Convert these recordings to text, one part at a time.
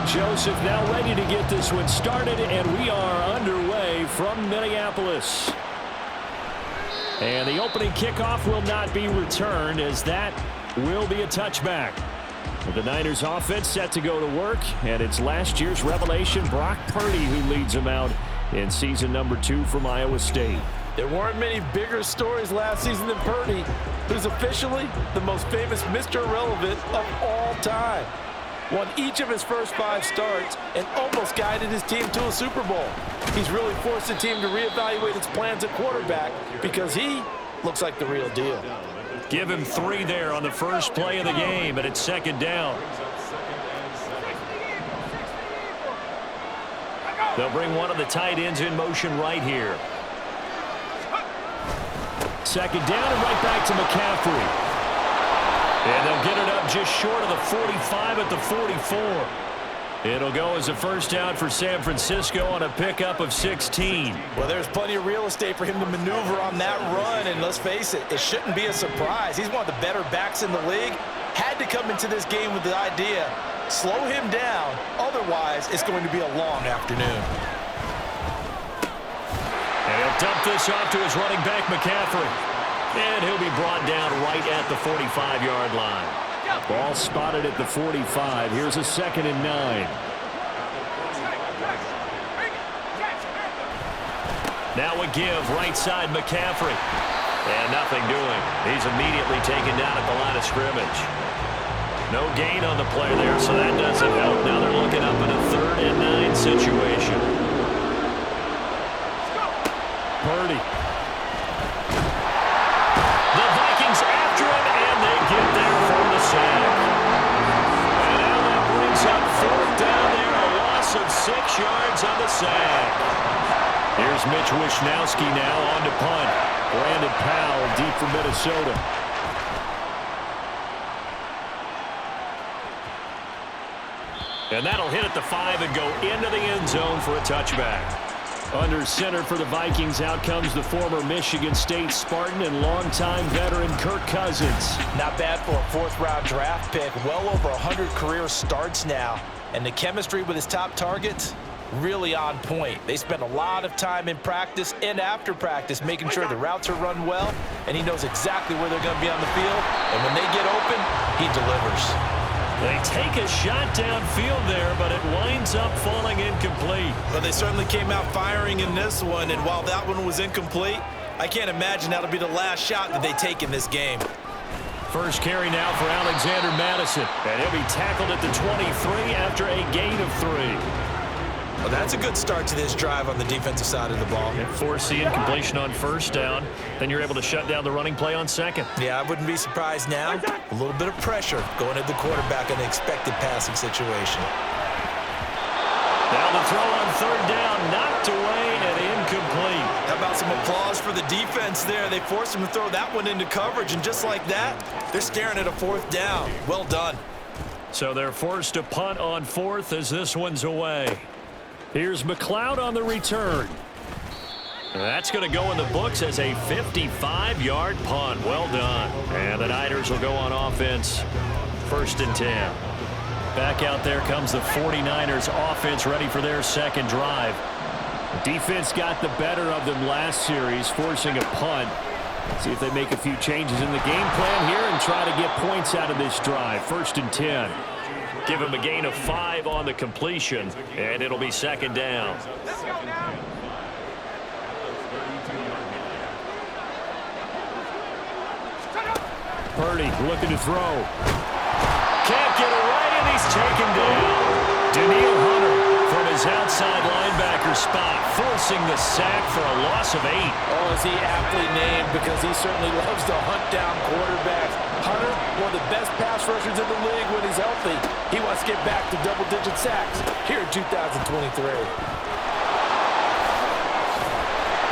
right, Joseph, now ready to get this one started, and we are underway from Minneapolis. And the opening kickoff will not be returned, as that will be a touchback. With the Niners offense set to go to work, and it's last year's revelation, Brock Purdy, who leads them out in season number 2 from Iowa State. There weren't many bigger stories last season than Purdy, who's officially the most famous Mr. Irrelevant of all time. Won each of his first 5 starts and almost guided his team to a Super Bowl. He's really forced the team to reevaluate its plans at quarterback because he looks like the real deal. Give him 3 there on the first play of the game, and it's second down. They'll bring one of the tight ends in motion right here. Second down and right back to McCaffrey. And they'll get it up just short of the 45 at the 44. It'll go as a first down for San Francisco on a pickup of 16. Well, there's plenty of real estate for him to maneuver on that run, and let's face it, it shouldn't be a surprise. He's one of the better backs in the league. Had to come into this game with the idea, slow him down, otherwise it's going to be a long afternoon. And he'll dump this off to his running back, McCaffrey. And he'll be brought down right at the 45-yard line. Ball spotted at the 45. Here's a 2nd and 9. Now a give, right side McCaffrey. And nothing doing. He's immediately taken down at the line of scrimmage. No gain on the play there, so that doesn't help. Now they're looking up in a 3rd and 9 situation. Purdy. The Vikings after him, and they get there for the sack. And now that brings up 4th down there, a loss of 6 yards on the sack. Here's Mitch Wishnowsky now on to punt. Brandon Powell deep for Minnesota. And that'll hit at the 5 and go into the end zone for a touchback. Under center for the Vikings, out comes the former Michigan State Spartan and longtime veteran Kirk Cousins. Not bad for a 4th-round draft pick. Well over 100 career starts now. And the chemistry with his top targets, really on point. They spend a lot of time in practice and after practice making sure the routes are run well, and he knows exactly where they're going to be on the field. And when they get open, he delivers. They take a shot downfield there, but it winds up falling incomplete. Well, they certainly came out firing in this one, and while that one was incomplete, I can't imagine that'll be the last shot that they take in this game. First carry now for Alexander Madison, and he'll be tackled at the 23 after a gain of 3. Well, that's a good start to this drive on the defensive side of the ball. Force the incompletion on first down. Then you're able to shut down the running play on second. Yeah, I wouldn't be surprised now. A little bit of pressure going at the quarterback in an expected passing situation. Now the throw on 3rd down, knocked away and incomplete. How about some applause for the defense there? They forced him to throw that one into coverage, and just like that, they're staring at a 4th down. Well done. So they're forced to punt on 4th as this one's away. Here's McLeod on the return. That's going to go in the books as a 55-yard punt. Well done. And the Niners will go on offense. 1st and 10. Back out there comes the 49ers offense ready for their second drive. The defense got the better of them last series, forcing a punt. See if they make a few changes in the game plan here and try to get points out of this drive. 1st and 10. Give him a gain of 5 on the completion, and it'll be second down. Purdy looking to throw. Can't get away, and he's taken down. Daniil Hunter from his outside linebacker spot, forcing the sack for a loss of 8. Oh, is he aptly named, because he certainly loves to hunt down quarterbacks. Hunter, one of the best pass rushers in the league when he's healthy. He wants to get back to double-digit sacks here in 2023.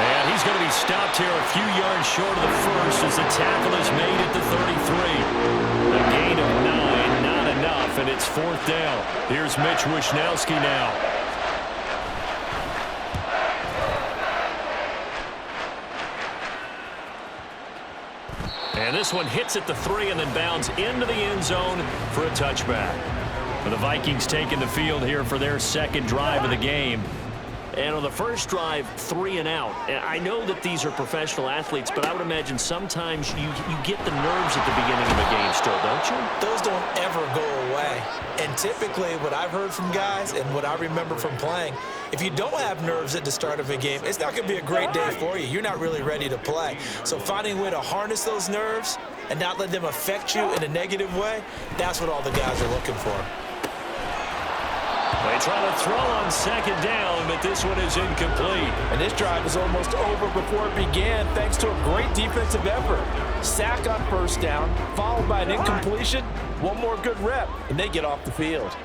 And he's going to be stopped here a few yards short of the first as the tackle is made at the 33. A gain of 9, not enough, and it's 4th down. Here's Mitch Wishnowsky now. And this one hits at the 3 and then bounds into the end zone for a touchback. The Vikings taking the field here for their second drive of the game. And on the first drive, 3 and out. And I know that these are professional athletes, but I would imagine sometimes you get the nerves at the beginning of a game still, don't you? Those don't ever go away. And typically what I've heard from guys and what I remember from playing, if you don't have nerves at the start of a game, it's not going to be a great day for you. You're not really ready to play. So finding a way to harness those nerves and not let them affect you in a negative way, that's what all the guys are looking for. They try to throw on second down, but this one is incomplete. And this drive is almost over before it began thanks to a great defensive effort. Sack on first down, followed by an incompletion. One more good rep, and they get off the field.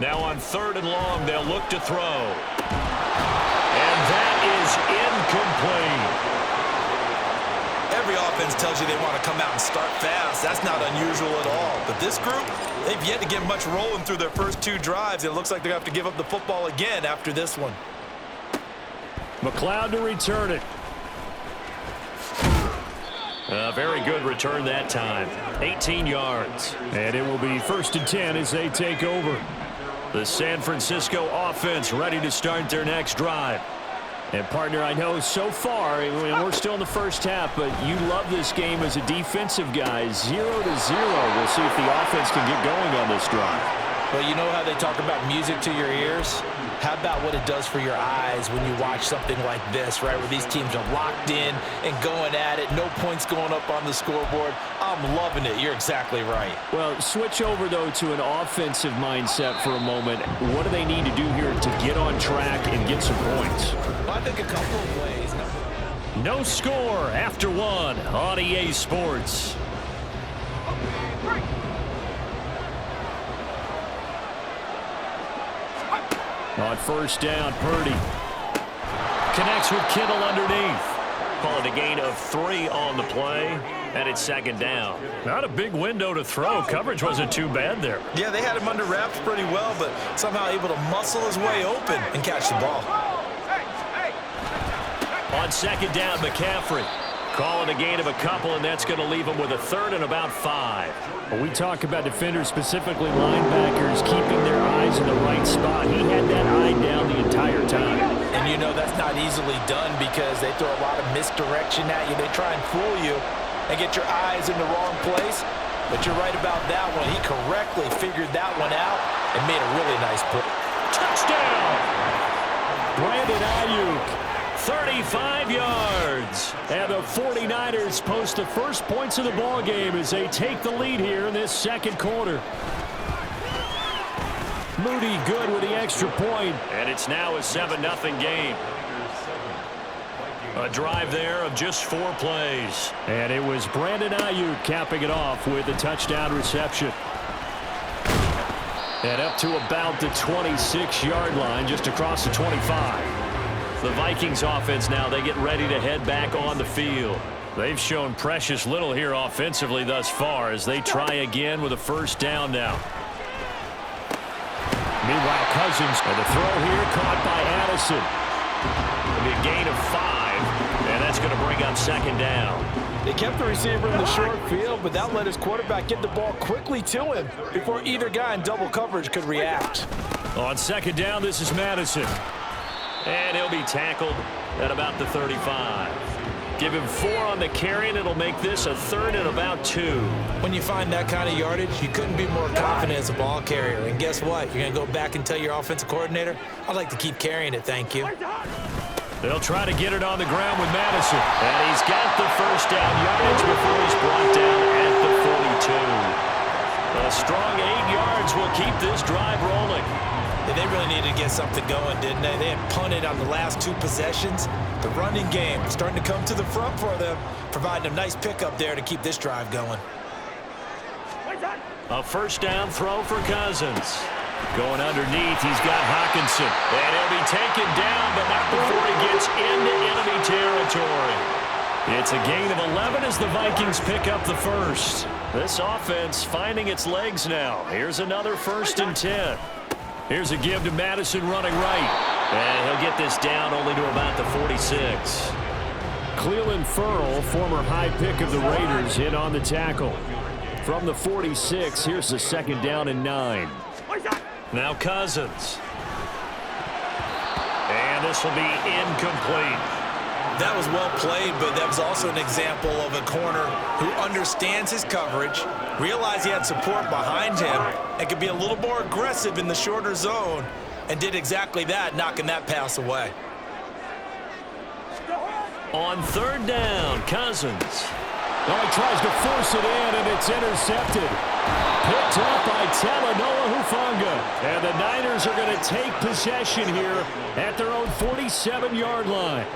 Now on 3rd and long, they'll look to throw. And that is incomplete. Every offense tells you they want to come out and start fast. That's not unusual at all. But this group, they've yet to get much rolling through their first 2 drives. It looks like they're going to have to give up the football again after this one. McLeod to return it. A very good return that time. 18 yards. And it will be 1st and 10 as they take over. The San Francisco offense ready to start their next drive. And, partner, I know so far, we're still in the first half, but you love this game as a defensive guy. 0-0. We'll see if the offense can get going on this drive. Well, you know how they talk about music to your ears? How about what it does for your eyes when you watch something like this, right, where these teams are locked in and going at it, no points going up on the scoreboard? I'm loving it. You're exactly right. Well, switch over, though, to an offensive mindset for a moment. What do they need to do here to get on track and get some points? I think a couple of ways. No score after 1 on EA Sports. On first down, Purdy connects with Kittle underneath. Call it a gain of 3 on the play, and it's 2nd down. Not a big window to throw. Coverage wasn't too bad there. Yeah, they had him under wraps pretty well, but somehow able to muscle his way open and catch the ball. On 2nd down, McCaffrey. Calling a gain of a couple, and that's going to leave him with a 3rd and about 5. When we talk about defenders, specifically linebackers, keeping their eyes in the right spot. He had that eye down the entire time. And you know that's not easily done because they throw a lot of misdirection at you. They try and fool you and get your eyes in the wrong place. But you're right about that one. He correctly figured that one out and made a really nice play. Touchdown! Brandon Ayuk. 35 yards. And the 49ers post the first points of the ball game as they take the lead here in this second quarter. Moody good with the extra point. And it's now a 7-0 game. A drive there of just 4 plays. And it was Brandon Ayuk capping it off with a touchdown reception. And up to about the 26-yard line, just across the 25. The Vikings offense now, they get ready to head back on the field. They've shown precious little here offensively thus far as they try again with a first down now. Meanwhile, Cousins, and the throw here caught by Addison. It'll be a gain of 5, and that's going to bring up 2nd down. They kept the receiver in the short field, but that let his quarterback get the ball quickly to him before either guy in double coverage could react. On 2nd down, this is Madison. And he'll be tackled at about the 35. Give him 4 on the carry, and it'll make this a 3rd and about 2. When you find that kind of yardage, you couldn't be more confident as a ball carrier. And guess what? You're going to go back and tell your offensive coordinator, I'd like to keep carrying it, thank you. They'll try to get it on the ground with Madison. And he's got the first down yardage before he's brought down at the 42. A strong 8 yards will keep this drive rolling. They really needed to get something going, didn't they? They had punted on the last 2 possessions. The running game starting to come to the front for them, providing a nice pickup there to keep this drive going. A first down throw for Cousins. Going underneath, he's got Hockenson. And he'll be taken down, but not before he gets into enemy territory. It's a gain of 11 as the Vikings pick up the first. This offense finding its legs now. Here's another 1st and 10. Here's a give to Madison running right. And he'll get this down only to about the 46. Cleveland Ferrell, former high pick of the Raiders, hit on the tackle. From the 46, here's the 2nd down and 9. Now Cousins. And this will be incomplete. That was well played, but that was also an example of a corner who understands his coverage, realized he had support behind him, and could be a little more aggressive in the shorter zone, and did exactly that, knocking that pass away. On 3rd down, Cousins. Well, he tries to force it in, and it's intercepted. Picked up by Talanoa Hufanga. And the Niners are going to take possession here at their own 47-yard line.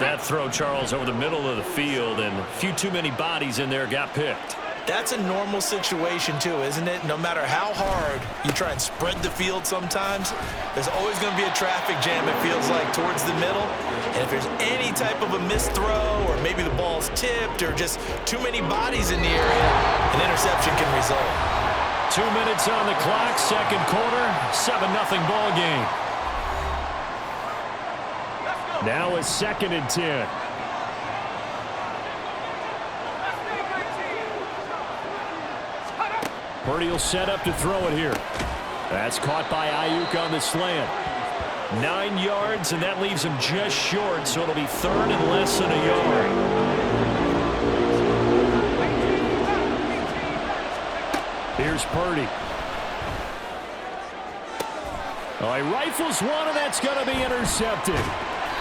That throw, Charles, over the middle of the field, and a few too many bodies in there got picked. That's a normal situation, too, isn't it? No matter how hard you try and spread the field sometimes, there's always going to be a traffic jam, it feels like, towards the middle. And if there's any type of a missed throw, or maybe the ball's tipped, or just too many bodies in the area, an interception can result. 2 minutes on the clock, 2nd quarter, 7-0 ball game. Now a 2nd and 10. Purdy will set up to throw it here. That's caught by Ayuk on the slant. 9 yards, and that leaves him just short, so it'll be 3rd and less than a yard. Here's Purdy. Oh, he rifles one, and that's going to be intercepted.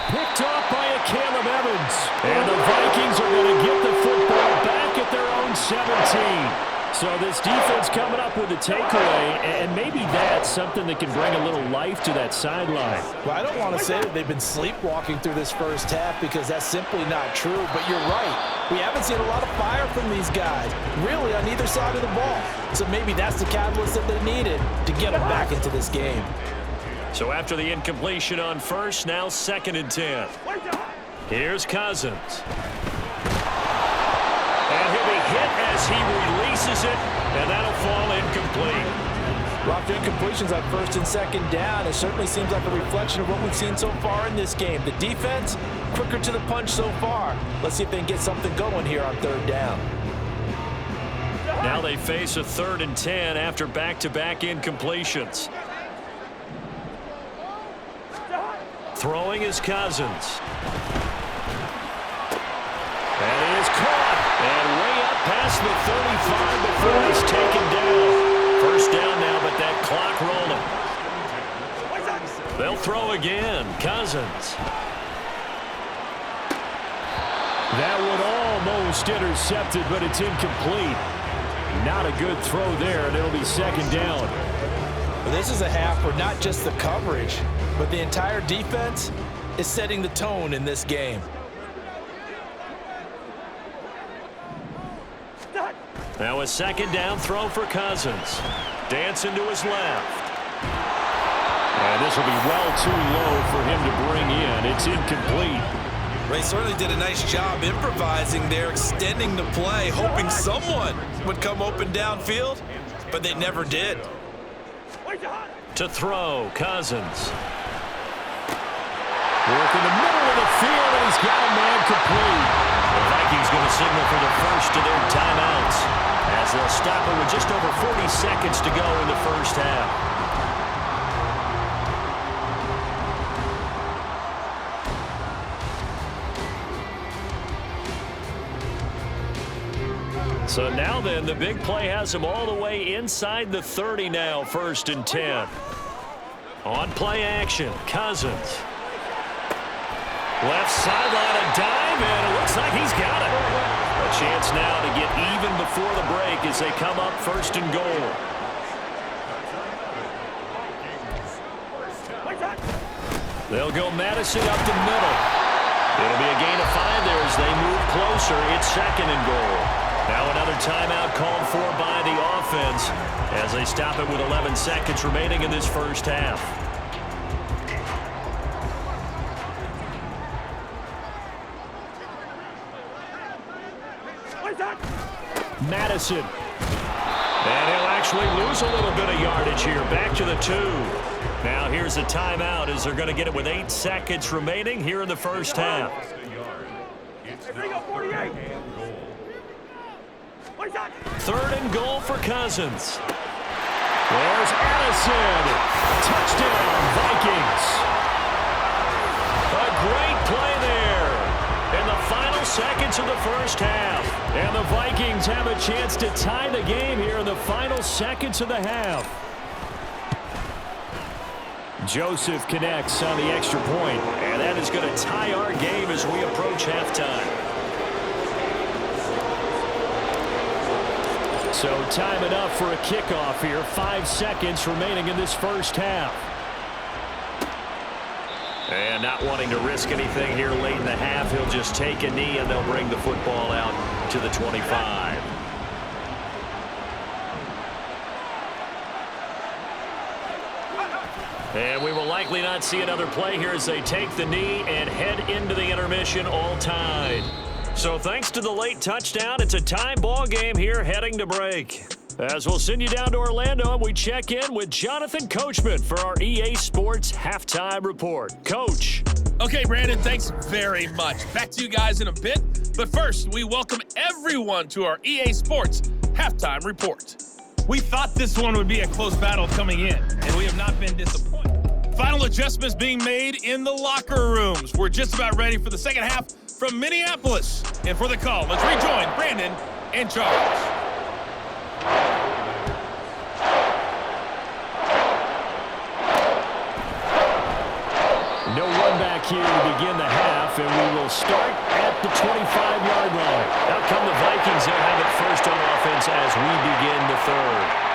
Picked off by a Caleb Evans. And the Vikings are going to get the football back at their own 17. So this defense coming up with a takeaway, and maybe that's something that can bring a little life to that sideline. Well, I don't want to say that they've been sleepwalking through this first half because that's simply not true, but you're right. We haven't seen a lot of fire from these guys, really, on either side of the ball. So maybe that's the catalyst that they needed to get them back into this game. So after the incompletion on 1st, now 2nd and 10. Here's Cousins. And he'll be hit as he releases it, and that'll fall incomplete. Well, after incompletions on 1st and 2nd down, it certainly seems like a reflection of what we've seen so far in this game. The defense, quicker to the punch so far. Let's see if they can get something going here on 3rd down. Now they face a 3rd and 10 after back-to-back incompletions. Throwing is Cousins. And it is caught. And way up past the 35 before he's taken down. 1st down now, but that clock rolling. They'll throw again. Cousins. That one almost intercepted, but it's incomplete. Not a good throw there, and it'll be 2nd down. Well, this is a half where not just the coverage, but the entire defense is setting the tone in this game. Now a 2nd down throw for Cousins. Dancing to his left. And this will be well too low for him to bring in. It's incomplete. They certainly did a nice job improvising there, extending the play, hoping someone would come open downfield, but they never did. To throw, Cousins. Work in the middle of the field, and he's got a man complete. The Vikings going to signal for the first of their timeouts as they'll stop it with just over 40 seconds to go in the 1st half. So now then, the big play has them all the way inside the 30 now, 1st and 10. On play action, Cousins. Left sideline, a dive, and it looks like he's got it. A chance now to get even before the break as they come up 1st and goal. They'll go Madison up the middle. It'll be a gain of 5 there as they move closer. It's 2nd and goal. Now another timeout called for by the offense as they stop it with 11 seconds remaining in this 1st half. Madison. And he'll actually lose a little bit of yardage here. Back to the 2. Now here's a timeout as they're going to get it with 8 seconds remaining here in the 1st half. Third and goal for Cousins. There's Addison. Touchdown, Vikings. A great play there in the final seconds of the first half. And the Vikings have a chance to tie the game here in the final seconds of the half. Joseph connects on the extra point. And that is going to tie our game as we approach halftime. So time enough for a kickoff here. 5 seconds remaining in this first half. And not wanting to risk anything here late in the half, he'll just take a knee and they'll bring the football out to the 25. And we will likely not see another play here as they take the knee and head into the intermission all tied. So thanks to the late touchdown, it's a tie ball game here heading to break. As we'll send you down to Orlando, and we check in with Jonathan Coachman for our EA Sports Halftime Report. Coach. Okay, Brandon, thanks very much. Back to you guys in a bit. But first, we welcome everyone to our EA Sports Halftime Report. We thought this one would be a close battle coming in, and we have not been disappointed. Final adjustments being made in the locker rooms. We're just about ready for the second half from Minneapolis. And for the call, let's rejoin Brandon and Charles. No run back here to begin the half, and we will start at the 25-yard line. Out come the Vikings. They'll have it first on offense as we begin the third.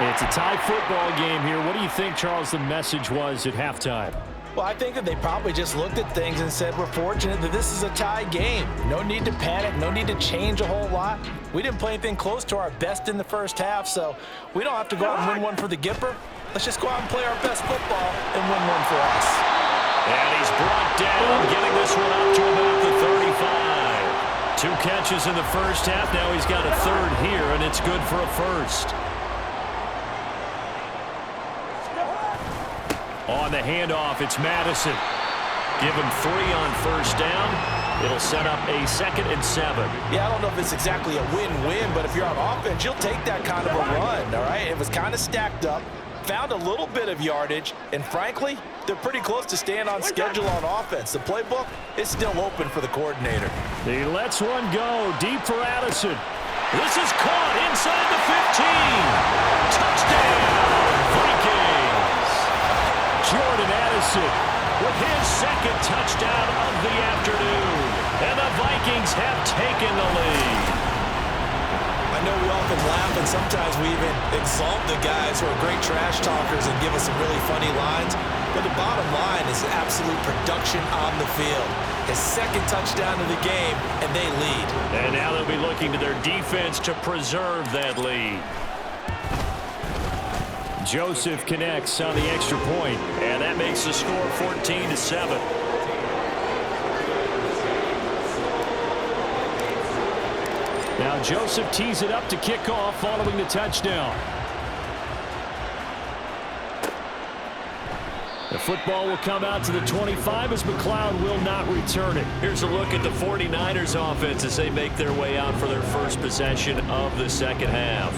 It's a tie football game here. What do you think, Charles, the message was at halftime? Well, I think that they probably just looked at things and said, we're fortunate that this is a tie game. No need to panic, no need to change a whole lot. We didn't play anything close to our best in the first half, so we don't have to go out and win one for the Gipper. Let's just go out and play our best football and win one for us. And he's brought down, getting this one up to about the 35. 2 catches in the first half. Now he's got a third here, and it's good for a first. On the handoff, it's Madison. Give him 3 on first down. It'll set up a 2nd and 7. Yeah, I don't know if it's exactly a win-win, but if you're on offense, you'll take that kind of a run, all right? It was kind of stacked up, found a little bit of yardage, and frankly, they're pretty close to staying on schedule on offense. The playbook is still open for the coordinator. He lets one go deep for Addison. This is caught inside the 15. Touchdown, Vikings. Jordan Addison with his 2nd touchdown of the afternoon. And the Vikings have taken the lead. I know we often laugh and sometimes we even exalt the guys who are great trash talkers and give us some really funny lines. But the bottom line is absolute production on the field. His 2nd touchdown of the game, and they lead. And now they'll be looking to their defense to preserve that lead. Joseph connects on the extra point, and that makes the score 14-7. Now Joseph tees it up to kick off following the touchdown. The football will come out to the 25 as McLeod will not return it. Here's a look at the 49ers offense as they make their way out for their first possession of the second half.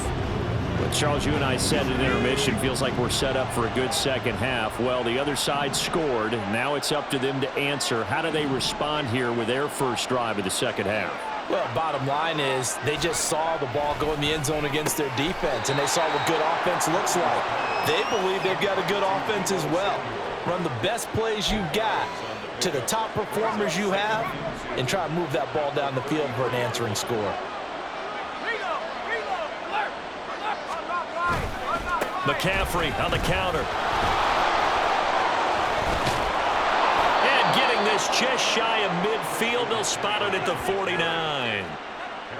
But Charles, you and I said at intermission, feels like we're set up for a good second half. Well, the other side scored. Now it's up to them to answer. How do they respond here with their first drive of the second half? Well, bottom line is they just saw the ball go in the end zone against their defense, and they saw what good offense looks like. They believe they've got a good offense as well. Run the best plays you've got to the top performers you have and try to move that ball down the field for an answering score. McCaffrey on the counter. And getting this just shy of midfield. They'll spot it at the 49.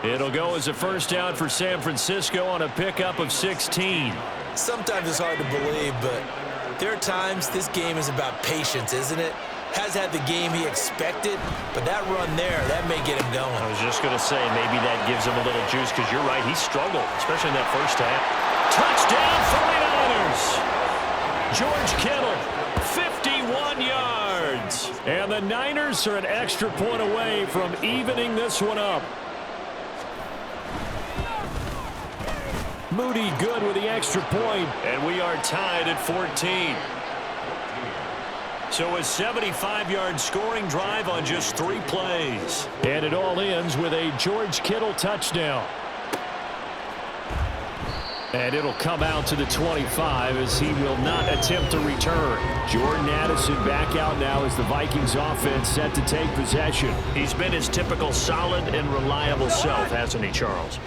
It'll go as a first down for San Francisco on a pickup of 16. Sometimes it's hard to believe, but there are times this game is about patience, isn't it? Has had the game he expected, but that run there, that may get him going. I was just going to say, maybe that gives him a little juice, because you're right, he struggled, especially in that first half. Touchdown, 49ers! George Kittle, 51 yards. And the Niners are an extra point away from evening this one up. Moody good with the extra point. And we are tied at 14. So a 75-yard scoring drive on just 3 plays. And it all ends with a George Kittle touchdown. And it'll come out to the 25 as he will not attempt to return. Jordan Addison back out now as the Vikings offense set to take possession. He's been his typical solid and reliable self, hasn't he, Charles?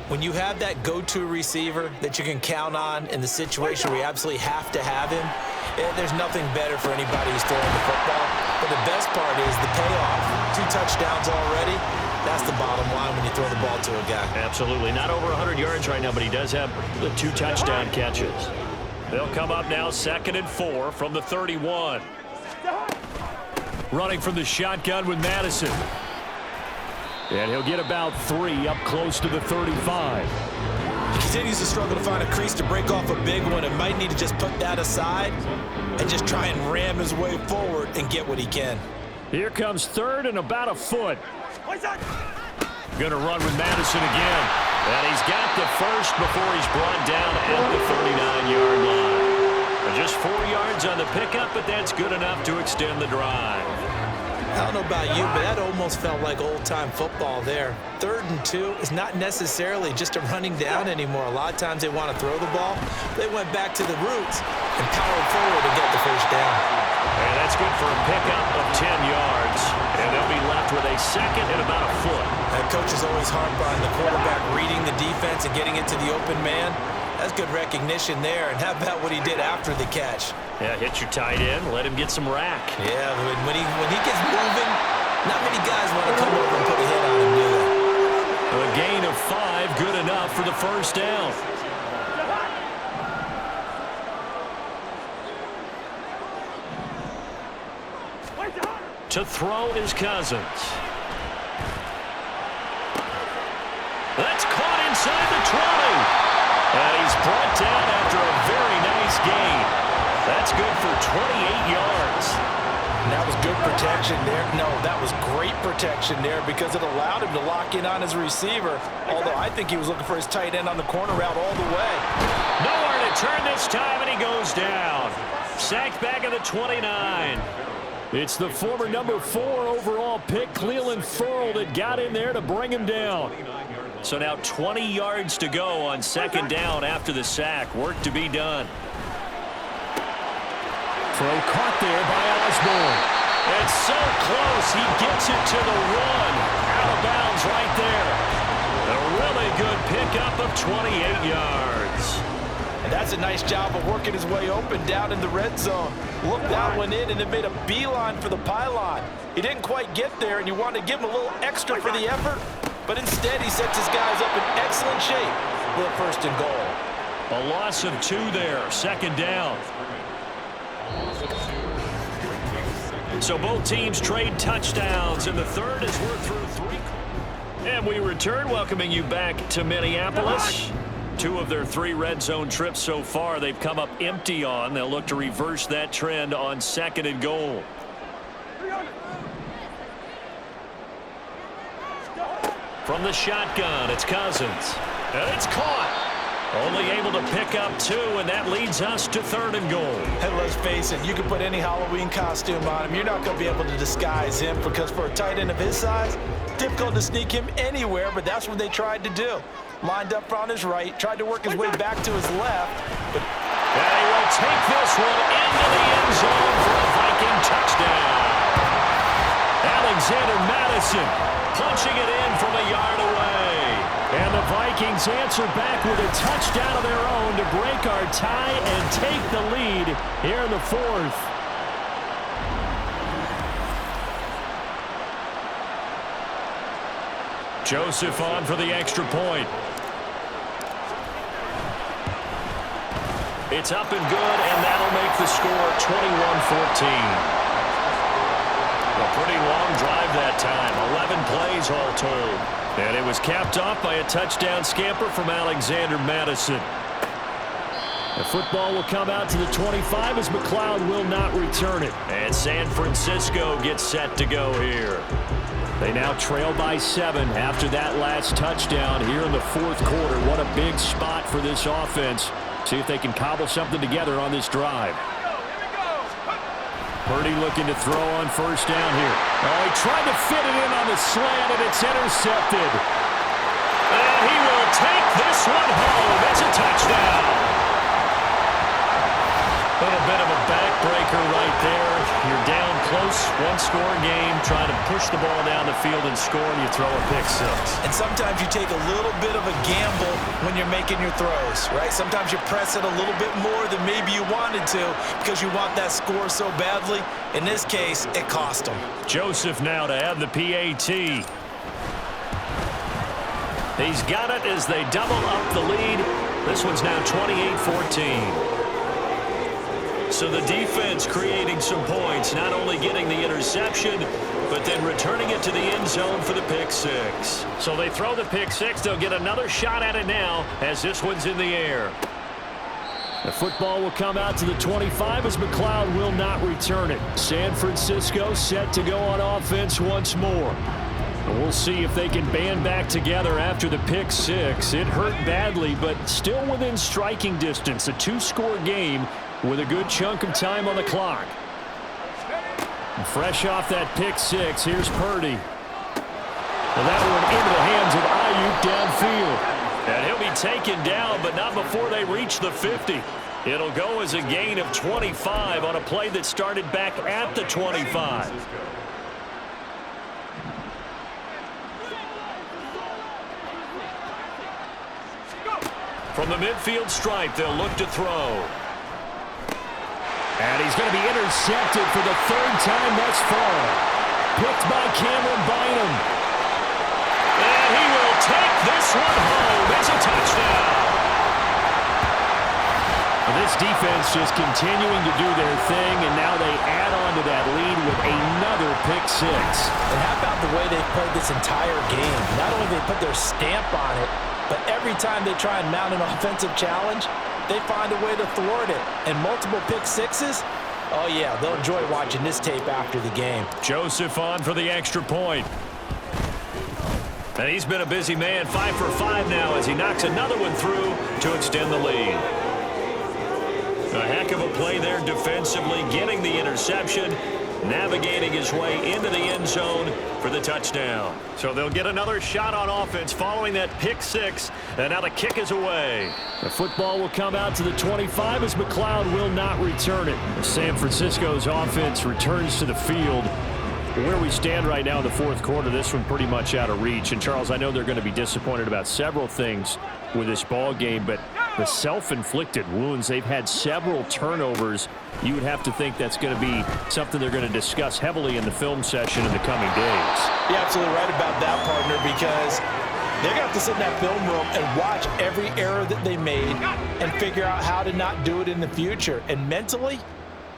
When you have that go-to receiver that you can count on in the situation where you absolutely have to have him, there's nothing better for anybody who's throwing the football. But the best part is the payoff. 2 touchdowns already. That's the bottom line when you throw the ball to a guy. Absolutely. Not over 100 yards right now, but he does have the 2 touchdown catches. They'll come up now 2nd and 4 from the 31. Running from the shotgun with Madison. And he'll get about 3 up close to the 35. He continues to struggle to find a crease to break off a big one and might need to just put that aside and just try and ram his way forward and get what he can. Here comes 3rd and about a foot. Going to run with Madison again. And he's got the first before he's brought down at the 39-yard line. Just 4 yards on the pickup, but that's good enough to extend the drive. I don't know about you, but that almost felt like old-time football there. 3rd and 2 is not necessarily just a running down anymore. A lot of times they want to throw the ball. They went back to the roots and powered forward to get the first down. And that's good for a pickup of 10 yards. And they'll be left with a 2nd and about a foot. That coach is always harped on the quarterback reading the defense and getting it to the open man. That's good recognition there. And how about what he did after the catch? Yeah, hit your tight end, let him get some rack. Yeah, when he gets moving, not many guys want to come over and put a hit on him, do they? A gain of 5, good enough for the first down. To throw is Cousins. That's caught inside the 20. And he's brought down after a very nice gain. That's good for 28 yards. And that was good protection there. No, that was great protection there because it allowed him to lock in on his receiver, although I think he was looking for his tight end on the corner route all the way. Nowhere to turn this time, and he goes down. Sacked back at the 29. It's the former number 4 overall pick, Cleveland Ferrell, that got in there to bring him down. So now 20 yards to go on 2nd down after the sack. Work to be done. Throw caught there by Osborne. It's so close. He gets it to the 1. Out of bounds right there. A really good pickup of 28 yards. And that's a nice job of working his way open down in the red zone. Looked that one in and then made a beeline for the pylon. He didn't quite get there, and you wanted to give him a little extra for the effort, but instead he sets his guys up in excellent shape for the 1st and goal. A loss of 2 there, 2nd down. So both teams trade touchdowns, and the 3rd as we're through 3. And we return, welcoming you back to Minneapolis. 2 of their 3 red zone trips so far they've come up empty on. They'll look to reverse that trend on 2nd and goal. From the shotgun, it's Cousins. And it's caught. Only able to pick up 2, and that leads us to 3rd and goal. And let's face it, you can put any Halloween costume on him. You're not going to be able to disguise him because for a tight end of his size, difficult to sneak him anywhere, but that's what they tried to do. Lined up on his right, tried to work his way back to his left. But and he will take this one into the end zone for a Viking touchdown. Alexander Madison punching it in from a yard away. And the Vikings answer back with a touchdown of their own to break our tie and take the lead here in the 4th. Joseph on for the extra point. It's up and good, and that'll make the score 21-14. A pretty long drive that time, 11 plays all told. And it was capped off by a touchdown scamper from Alexander Madison. The football will come out to the 25 as McLeod will not return it. And San Francisco gets set to go here. They now trail by 7 after that last touchdown here in the fourth quarter. What a big spot for this offense. See if they can cobble something together on this drive. Purdy looking to throw on first down here. Oh, he tried to fit it in on the slant, and it's intercepted. And he will take this one home. It's a touchdown. A little bit of a backbreaker right there. You're down close, one-score game, trying to push the ball down the field and score, and you throw a pick six. And sometimes you take a little bit of a gamble when you're making your throws, right? Sometimes you press it a little bit more than maybe you wanted to because you want that score so badly. In this case, it cost them. Joseph now to have the PAT. He's got it as they double up the lead. This one's now 28-14. So the defense creating some points, not only getting the interception, but then returning it to the end zone for the pick six. So they throw the pick six. They'll get another shot at it now as this one's in the air. The football will come out to the 25 as McLeod will not return it. San Francisco set to go on offense once more. And we'll see if they can band back together after the pick six. It hurt badly, but still within striking distance. A two-score game with a good chunk of time on the clock. And fresh off that pick six, here's Purdy. And that one into the hands of Ayuk downfield. And he'll be taken down, but not before they reach the 50. It'll go as a gain of 25 on a play that started back at the 25. From the midfield stripe, they'll look to throw. And he's going to be intercepted for the third time thus far. Picked by Cameron Bynum. And he will take this one home. It's a touchdown. And this defense just continuing to do their thing, and now they add on to that lead with another pick six. And how about the way they played this entire game? Not only did they put their stamp on it, but every time they try and mount an offensive challenge, they find a way to thwart it. And multiple pick sixes, oh yeah, they'll enjoy watching this tape after the game. Joseph on for the extra point. And he's been a busy man, 5 for 5 now as he knocks another one through to extend the lead. A heck of a play there defensively, getting the interception, navigating his way into the end zone for the touchdown. So they'll get another shot on offense following that pick six, and now the kick is away. The football will come out to the 25 as McLeod will not return it. San Francisco's offense returns to the field. Where we stand right now in the fourth quarter, this one pretty much out of reach. And, Charles, I know they're going to be disappointed about several things with this ball game, but the self-inflicted wounds, they've had several turnovers. You would have to think that's going to be something they're going to discuss heavily in the film session in the coming days. You're absolutely right about that, partner, because they're going to have to sit in that film room and watch every error that they made and figure out how to not do it in the future. And mentally,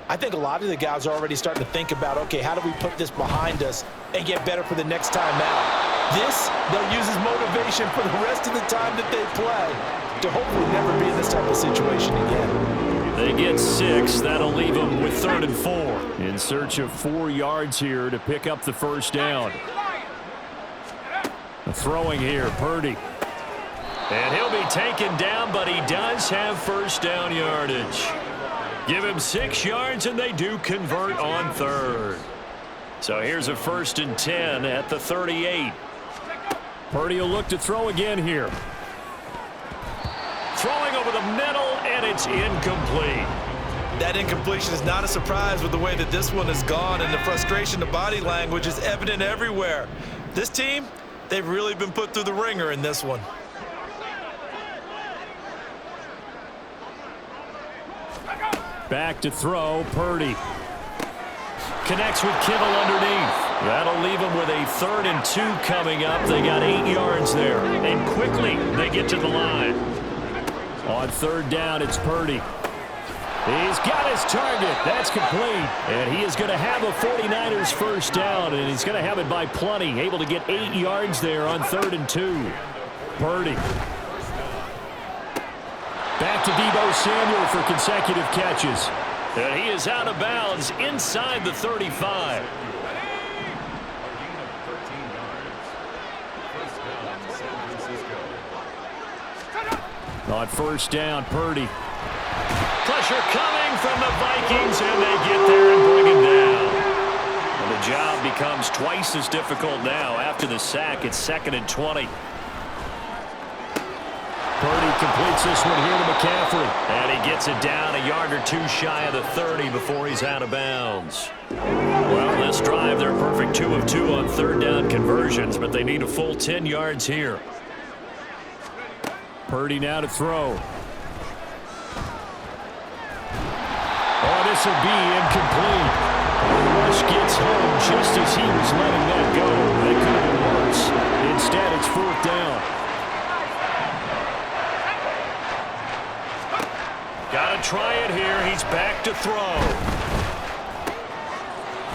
I think a lot of the guys are already starting to think about, okay, how do we put this behind us and get better for the next time out? This, they'll use as motivation for the rest of the time that they play to hopefully never be in this type of situation again. They get 6. That'll leave them with 3rd and 4. In search of 4 yards here to pick up the first down. Throwing here, Purdy. And he'll be taken down, but he does have first down yardage. Give him 6 yards, and they do convert on 3rd. So here's a 1st and 10 at the 38. Purdy will look to throw again here. Throwing over the middle, and it's incomplete. That incompletion is not a surprise with the way that this one has gone, and the frustration, the body language is evident everywhere. This team, they've really been put through the ringer in this one. Back to throw, Purdy. Connects with Kittle underneath. That'll leave them with a 3rd and 2 coming up. They got 8 yards there. And quickly, they get to the line. On 3rd down, it's Purdy. He's got his target. That's complete. And he is going to have a 49ers first down, and he's going to have it by plenty. Able to get 8 yards there on 3rd and 2. Purdy. Back to Deebo Samuel for consecutive catches. And he is out of bounds inside the 35. On first down, Purdy. Pressure coming from the Vikings, and they get there and bring him down. And the job becomes twice as difficult now. After the sack, it's 2nd and 20. Purdy completes this one here to McCaffrey. And he gets it down a yard or two shy of the 30 before he's out of bounds. Well, this drive, they're perfect 2 of 2 on third down conversions, but they need a full 10 yards here. Purdy now to throw. Oh, this will be incomplete. The rush gets home just as he was letting that go. That could have been worse. Instead, it's 4th down. Got to try it here. He's back to throw.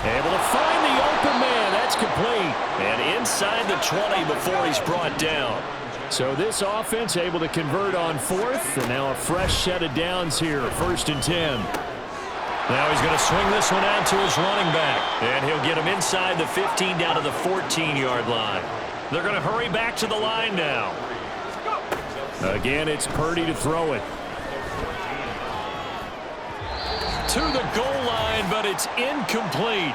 Able to find the open man. That's complete. And inside the 20 before he's brought down. So this offense able to convert on 4th, and now a fresh set of downs here. 1st and 10. Now he's going to swing this one out to his running back. And he'll get him inside the 15 down to the 14-yard line. They're going to hurry back to the line now. Again, it's Purdy to throw it. To the goal line, but it's incomplete.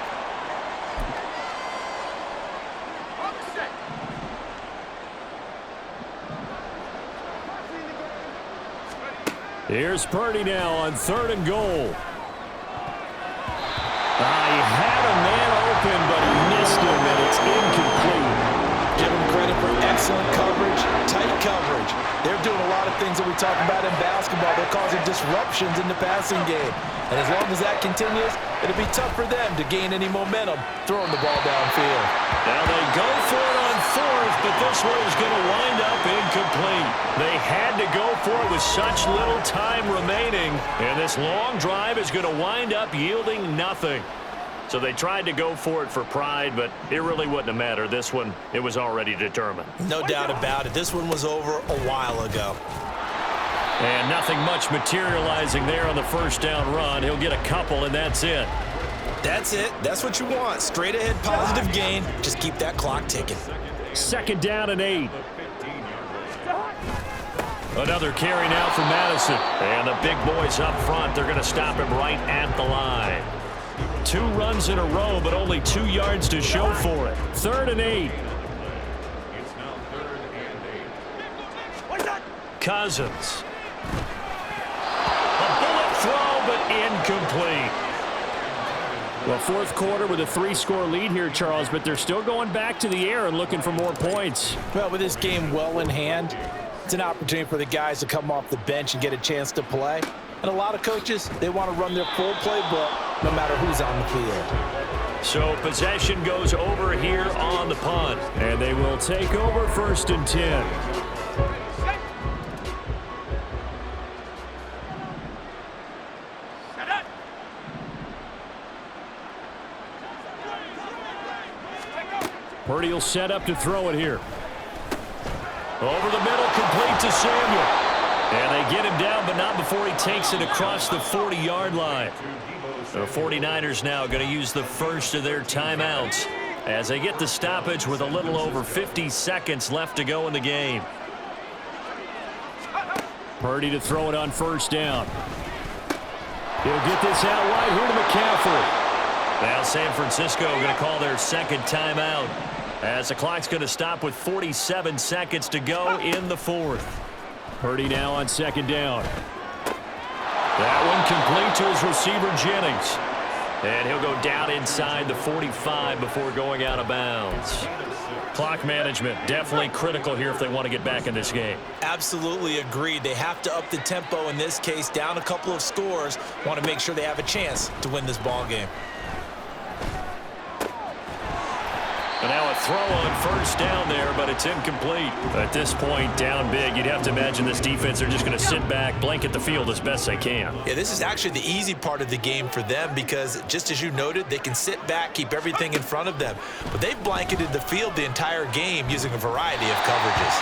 Here's Purdy now on 3rd and goal. He had a man open, but he missed him, and it's incomplete. Give them credit for excellent coverage, tight coverage. They're doing a lot of things that we talk about in basketball. They're causing disruptions in the passing game. And as long as that continues, it'll be tough for them to gain any momentum throwing the ball downfield. Now they go for it on 4th, but this one is going to wind up incomplete. They had to go for it with such little time remaining, and this long drive is going to wind up yielding nothing. So they tried to go for it for pride, but it really wouldn't have mattered. This one, it was already determined. No doubt about it. This one was over a while ago. And nothing much materializing there on the first down run. He'll get a couple, and that's it. That's it. That's what you want. Straight ahead positive gain. Just keep that clock ticking. 2nd down and 8. Another carry now for Madison. And the big boys up front, they're going to stop him right at the line. 2 runs in a row, but only 2 yards to show for it. 3rd and 8. Cousins. A bullet throw, but incomplete. Well, 4th quarter with a 3-score lead here, Charles, but they're still going back to the air and looking for more points. Well, with this game well in hand, it's an opportunity for the guys to come off the bench and get a chance to play. And a lot of coaches, they want to run their full playbook no matter who's on the field. So possession goes over here on the punt. And they will take over 1st and 10. Purdy will set up to throw it here. Over the middle, complete to Samuel. And they get him down, but not before he takes it across the 40-yard line. The 49ers now going to use the first of their timeouts as they get the stoppage with a little over 50 seconds left to go in the game. Purdy to throw it on 1st down. He'll get this out wide here to McCaffrey. Now San Francisco going to call their 2nd timeout as the clock's going to stop with 47 seconds to go in the 4th. Purdy now on 2nd down. That one complete to his receiver, Jennings. And he'll go down inside the 45 before going out of bounds. Clock management definitely critical here if they want to get back in this game. Absolutely agreed. They have to up the tempo in this case, down a couple of scores. Want to make sure they have a chance to win this ball game. And now a throw on 1st down there, but it's incomplete. At this point, down big, you'd have to imagine this defense are just going to sit back, blanket the field as best they can. Yeah, this is actually the easy part of the game for them because, just as you noted, they can sit back, keep everything in front of them. But they've blanketed the field the entire game using a variety of coverages.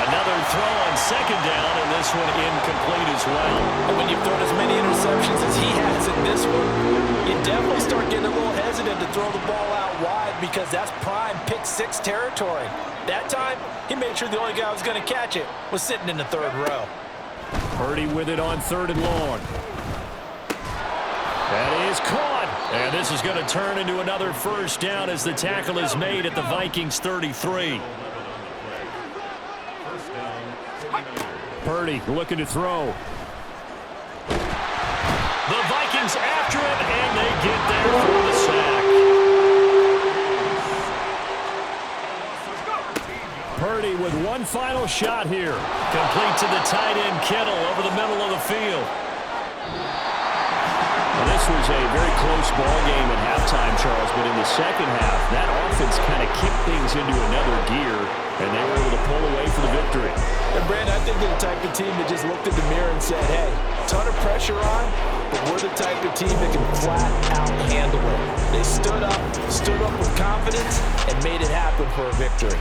Another throw on 2nd down, and this one incomplete as well. And when you've thrown as many interceptions as he has in this one, you definitely start getting a little hesitant to throw the ball out wide because that's prime pick-6 territory. That time, he made sure the only guy who was going to catch it was sitting in the 3rd row. Purdy with it on 3rd and long. That is caught. And this is going to turn into another first down as the tackle is made at the Vikings 33. Purdy looking to throw. The Vikings after him, and they get there for the sack. Purdy with one final shot here. Complete to the tight end, Kittle, over the middle of the field. Well, this was a very close ball game at halftime, Charles, but in the second half, that offense kind of kicked things into another gear, and they were able to pull away for the victory. And, Brand, I think they're the type of team that just looked in the mirror and said, hey, ton of pressure on, but we're the type of team that can flat out handle it. They stood up with confidence, and made it happen for a victory.